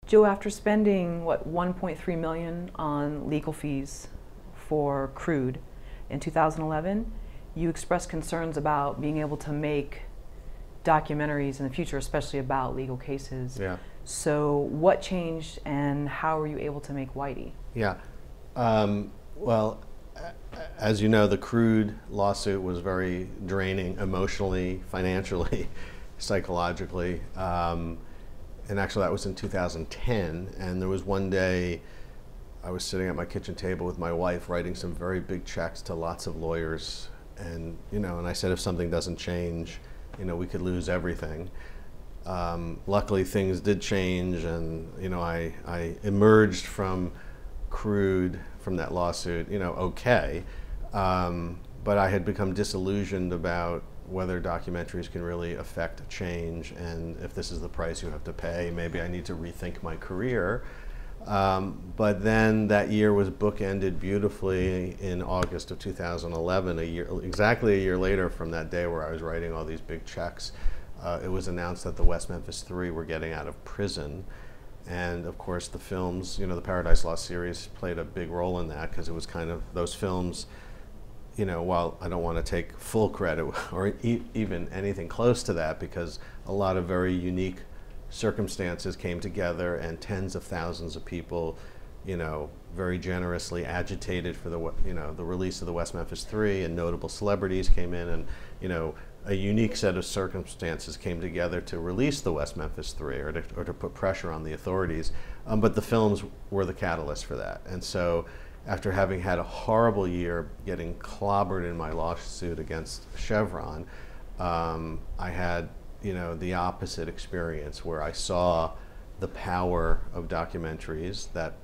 Joe, after spending, what, 1.3 million on legal fees for Crude in 2011, you expressed concerns about being able to make documentaries in the future, especially about legal cases. Yeah. So what changed and how were you able to make Whitey? Yeah. Well, as you know, the Crude lawsuit was very draining emotionally, financially, psychologically. And actually that was in 2010, and there was one day I was sitting at my kitchen table with my wife writing some very big checks to lots of lawyers, and and I said, if something doesn't change, we could lose everything. Luckily things did change, and I emerged from Crude, from that lawsuit, okay. But I had become disillusioned about whether documentaries can really affect change, and if this is the price you have to pay, maybe I need to rethink my career. But then that year was bookended beautifully in August of 2011, exactly a year later from that day where I was writing all these big checks. It was announced that the West Memphis Three were getting out of prison. And of course the films, the Paradise Lost series played a big role in that, because it was kind of those films, while I don't want to take full credit or even anything close to that, because a lot of very unique circumstances came together, and tens of thousands of people, very generously agitated for the release of the West Memphis Three, and notable celebrities came in, and a unique set of circumstances came together to release the West Memphis Three, or to put pressure on the authorities. But the films were the catalyst for that. And so after having had a horrible year getting clobbered in my lawsuit against Chevron, I had the opposite experience, where I saw the power of documentaries, that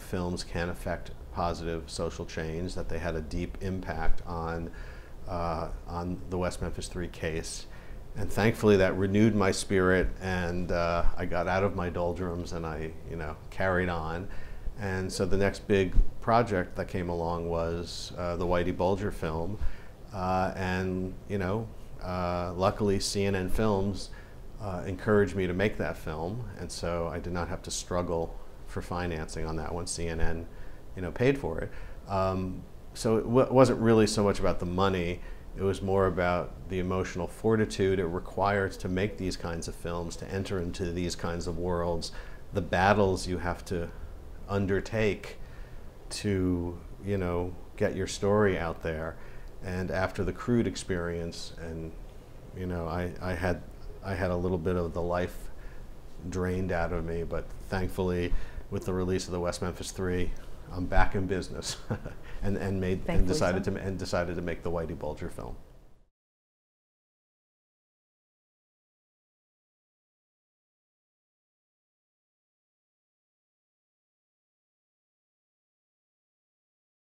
films can affect positive social change, that they had a deep impact on the West Memphis Three case. And thankfully that renewed my spirit, and I got out of my doldrums, and I carried on. And so the next big project that came along was the Whitey Bulger film, and luckily CNN Films encouraged me to make that film, and so I did not have to struggle for financing on that one. CNN paid for it. So it wasn't really so much about the money, it was more about the emotional fortitude it requires to make these kinds of films, to enter into these kinds of worlds, the battles you have to undertake to get your story out there. And after the Crude experience, and I had a little bit of the life drained out of me, but thankfully with the release of the West Memphis Three, I'm back in business and decided to make the Whitey Bulger film.